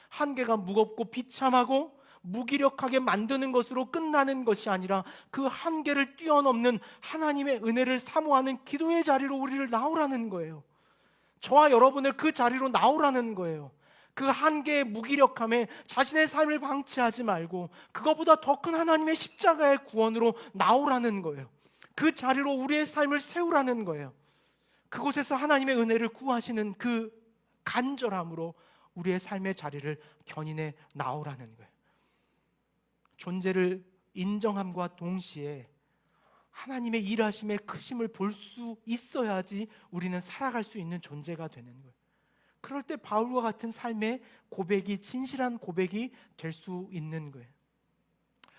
한계가 무겁고 비참하고 무기력하게 만드는 것으로 끝나는 것이 아니라 그 한계를 뛰어넘는 하나님의 은혜를 사모하는 기도의 자리로 우리를 나오라는 거예요. 저와 여러분을 그 자리로 나오라는 거예요. 그 한계의 무기력함에 자신의 삶을 방치하지 말고 그것보다 더 큰 하나님의 십자가의 구원으로 나오라는 거예요. 그 자리로 우리의 삶을 세우라는 거예요. 그곳에서 하나님의 은혜를 구하시는 그 간절함으로 우리의 삶의 자리를 견인해 나오라는 거예요. 존재를 인정함과 동시에 하나님의 일하심의 크심을 볼 수 있어야지 우리는 살아갈 수 있는 존재가 되는 거예요. 그럴 때 바울과 같은 삶의 고백이 진실한 고백이 될 수 있는 거예요.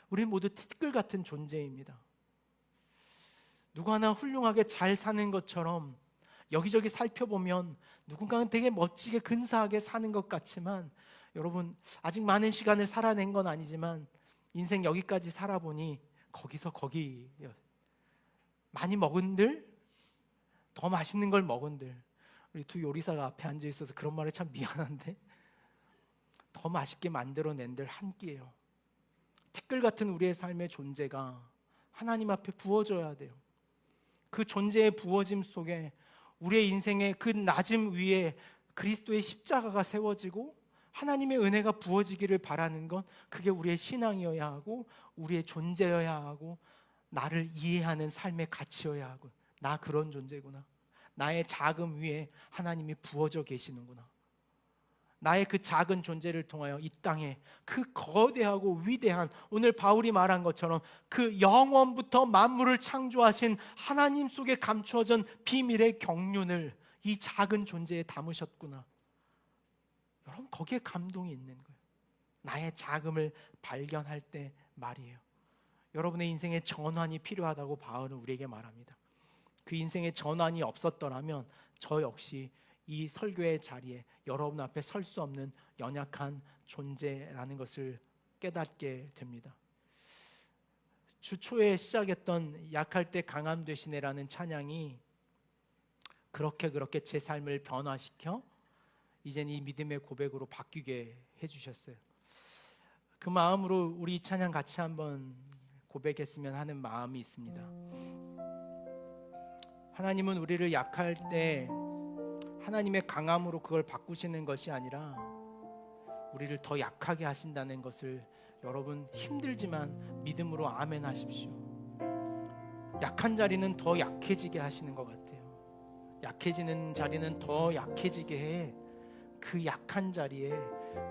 우리 모두 티끌 같은 존재입니다. 누구 하나 훌륭하게 잘 사는 것처럼 여기저기 살펴보면 누군가는 되게 멋지게 근사하게 사는 것 같지만, 여러분, 아직 많은 시간을 살아낸 건 아니지만 인생 여기까지 살아보니 거기서 거기, 많이 먹은들, 더 맛있는 걸 먹은들, 우리 두 요리사가 앞에 앉아 있어서 그런 말에 참 미안한데 더 맛있게 만들어낸들 한 끼예요. 티끌 같은 우리의 삶의 존재가 하나님 앞에 부어져야 돼요. 그 존재의 부어짐 속에 우리의 인생의 그 낮음 위에 그리스도의 십자가가 세워지고 하나님의 은혜가 부어지기를 바라는 건 그게 우리의 신앙이어야 하고 우리의 존재여야 하고 나를 이해하는 삶의 가치여야 하고, 나 그런 존재구나, 나의 자금 위에 하나님이 부어져 계시는구나, 나의 그 작은 존재를 통하여 이 땅에 그 거대하고 위대한, 오늘 바울이 말한 것처럼 그 영원부터 만물을 창조하신 하나님 속에 감추어진 비밀의 경륜을 이 작은 존재에 담으셨구나. 여러분, 거기에 감동이 있는 거예요. 나의 작음을 발견할 때 말이에요. 여러분의 인생에 전환이 필요하다고 바울은 우리에게 말합니다. 그 인생의 전환이 없었더라면 저 역시 이 설교의 자리에 여러분 앞에 설 수 없는 연약한 존재라는 것을 깨닫게 됩니다. 주 초에 시작했던 약할 때 강함 되시네라는 찬양이 그렇게 제 삶을 변화시켜 이젠 이 믿음의 고백으로 바뀌게 해주셨어요. 그 마음으로 우리 찬양 같이 한번 고백했으면 하는 마음이 있습니다. 하나님은 우리를 약할 때 하나님의 강함으로 그걸 바꾸시는 것이 아니라 우리를 더 약하게 하신다는 것을 여러분 힘들지만 믿음으로 아멘 하십시오. 약한 자리는 더 약해지게 하시는 것 같아요. 약해지는 자리는 더 약해지게 해 그 약한 자리에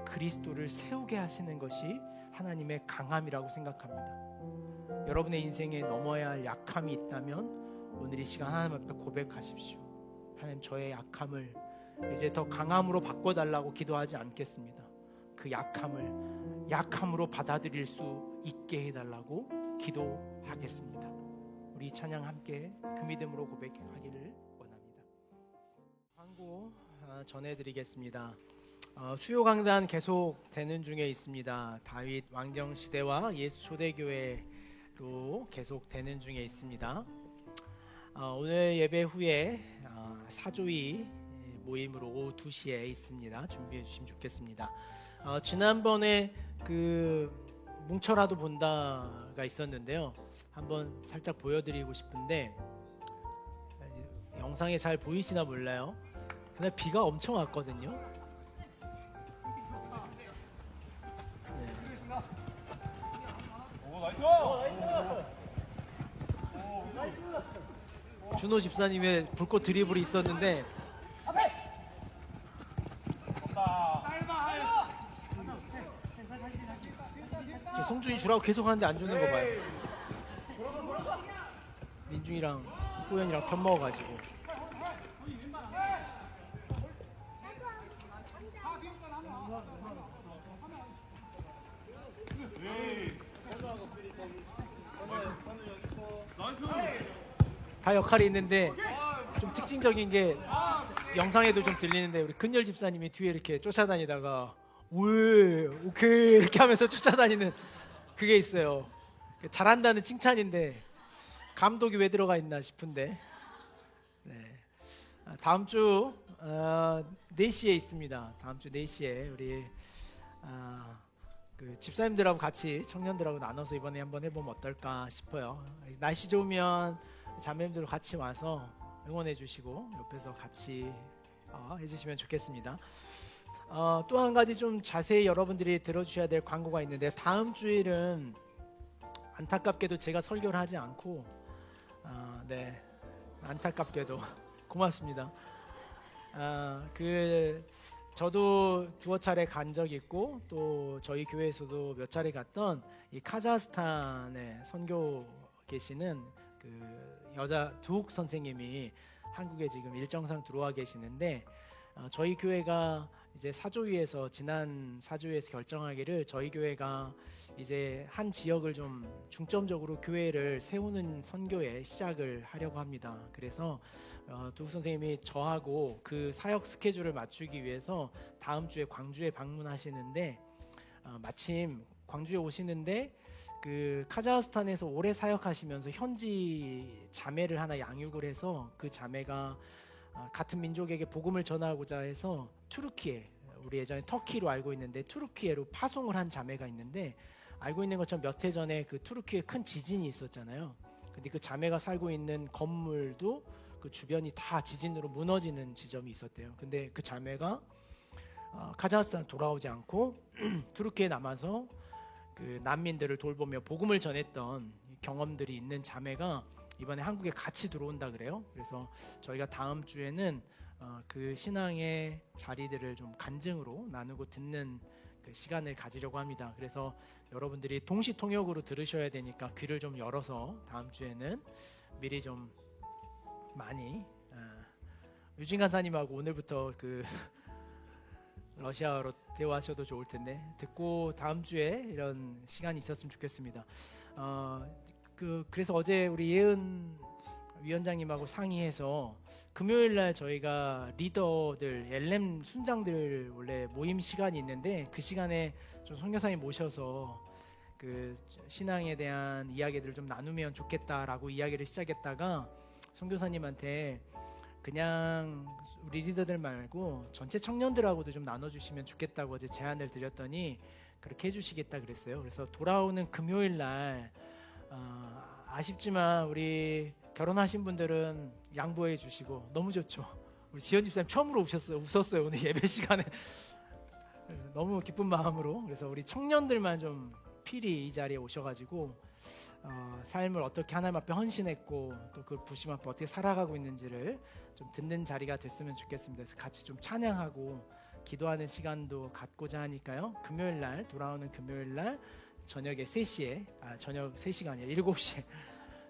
그리스도를 세우게 하시는 것이 하나님의 강함이라고 생각합니다. 여러분의 인생에 넘어야 할 약함이 있다면 오늘 이 시간 하나님 앞에 고백하십시오. 하나님, 저의 약함을 이제 더 강함으로 바꿔달라고 기도하지 않겠습니다. 그 약함으로 받아들일 수 있게 해달라고 기도하겠습니다. 우리 찬양 함께 그 믿음으로 고백하기를 원합니다. 광고 전해드리겠습니다. 수요 강단 계속 되는 중에 있습니다. 다윗 왕정 시대와 예수 초대교회로 계속 되는 중에 있습니다. 오늘 예배 후에 사조이 모임으로 오후 2시에 있습니다. 준비해 주시면 좋겠습니다. 지난번에 그 뭉쳐라도 본다가 있었는데요. 한번 살짝 보여드리고 싶은데 영상에 잘 보이시나 몰라요. 그날 비가 엄청 왔거든요. 네. 준호 집사님의 불꽃 드리블이 있었는데 송준이 주라고 계속 하는데 안 주는 거 봐요. 민중이랑 호연이랑 편 먹어가지고. 다 역할이 있는데 좀 특징적인 게 영상에도 좀 들리는데 우리 근열 집사님이 뒤에 이렇게 쫓아다니다가 왜 오케이 이렇게 하면서 쫓아다니는 그게 있어요. 잘한다는 칭찬인데 감독이 왜 들어가 있나 싶은데. 네. 다음 주 4시에 있습니다. 다음 주 4시에 우리 그 집사님들하고 같이 청년들하고 나눠서 이번에 한번 해보면 어떨까 싶어요. 날씨 좋으면 자매님들 같이 와서 응원해 주시고 옆에서 같이 해주시면 좋겠습니다. 또 한 가지 좀 자세히 여러분들이 들어주셔야 될 광고가 있는데 다음 주일은 안타깝게도 제가 설교를 하지 않고 네, 안타깝게도 고맙습니다. 저도 두어 차례 간 적이 있고 또 저희 교회에서도 몇 차례 갔던 이 카자흐스탄에 선교 계시는 그 여자 두옥 선생님이 한국에 지금 일정상 들어와 계시는데 저희 교회가 이제 사조위에서 지난 사조위에서 결정하기를 저희 교회가 이제 한 지역을 좀 중점적으로 교회를 세우는 선교에 시작을 하려고 합니다. 그래서 두옥 선생님이 저하고 그 사역 스케줄을 맞추기 위해서 다음 주에 광주에 방문하시는데 마침 광주에 오시는데 그 카자흐스탄에서 오래 사역하시면서 현지 자매를 하나 양육을 해서 그 자매가 같은 민족에게 복음을 전하고자 해서 투르키에, 우리 예전에 터키로 알고 있는데 투르키에로 파송을 한 자매가 있는데, 알고 있는 것처럼 몇 해 전에 그 투르키에 큰 지진이 있었잖아요. 근데 그 자매가 살고 있는 건물도 그 주변이 다 지진으로 무너지는 지점이 있었대요. 근데 그 자매가 카자흐스탄 돌아오지 않고 투르키에 남아서 그 난민들을 돌보며 복음을 전했던 경험들이 있는 자매가 이번에 한국에 같이 들어온다 그래요. 그래서 저희가 다음 주에는 그 신앙의 자리들을 좀 간증으로 나누고 듣는 그 시간을 가지려고 합니다. 그래서 여러분들이 동시통역으로 들으셔야 되니까 귀를 좀 열어서 다음 주에는 미리 좀 많이 유진 간사님하고 오늘부터 그 러시아어로 대화하셔도 좋을 텐데 듣고 다음 주에 이런 시간이 있었으면 좋겠습니다. 그래서 어제 우리 예은 위원장님하고 상의해서 금요일 날 저희가 리더들 엘렘 순장들 원래 모임 시간이 있는데 그 시간에 좀 선교사님 모셔서 그 신앙에 대한 이야기들을 좀 나누면 좋겠다라고 이야기를 시작했다가 선교사님한테 그냥 우리 리더들 말고 전체 청년들하고도 좀 나눠주시면 좋겠다고 어제 제안을 드렸더니 그렇게 해주시겠다 그랬어요. 그래서 돌아오는 금요일 날 아쉽지만 우리 결혼하신 분들은 양보해 주시고 너무 좋죠. 우리 지연 집사님 처음으로 웃었어요 오늘 예배 시간에. 너무 기쁜 마음으로. 그래서 우리 청년들만 좀 필히 이 자리에 오셔가지고 삶을 어떻게 하나님 앞에 헌신했고 또 그 부심 앞에 어떻게 살아가고 있는지를 좀 듣는 자리가 됐으면 좋겠습니다. 그래서 같이 좀 찬양하고 기도하는 시간도 갖고자 하니까요. 금요일 날 돌아오는 금요일 날 저녁에 3시에 저녁 3시가 아니라 7시에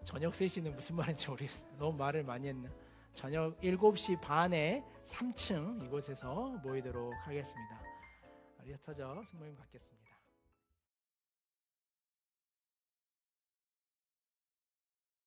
저녁 3시는 무슨 말인지 모르겠어요. 너무 말을 많이 했나. 저녁 7시 반에 3층 이곳에서 모이도록 하겠습니다. 흩어져 순모임 갖겠습니다.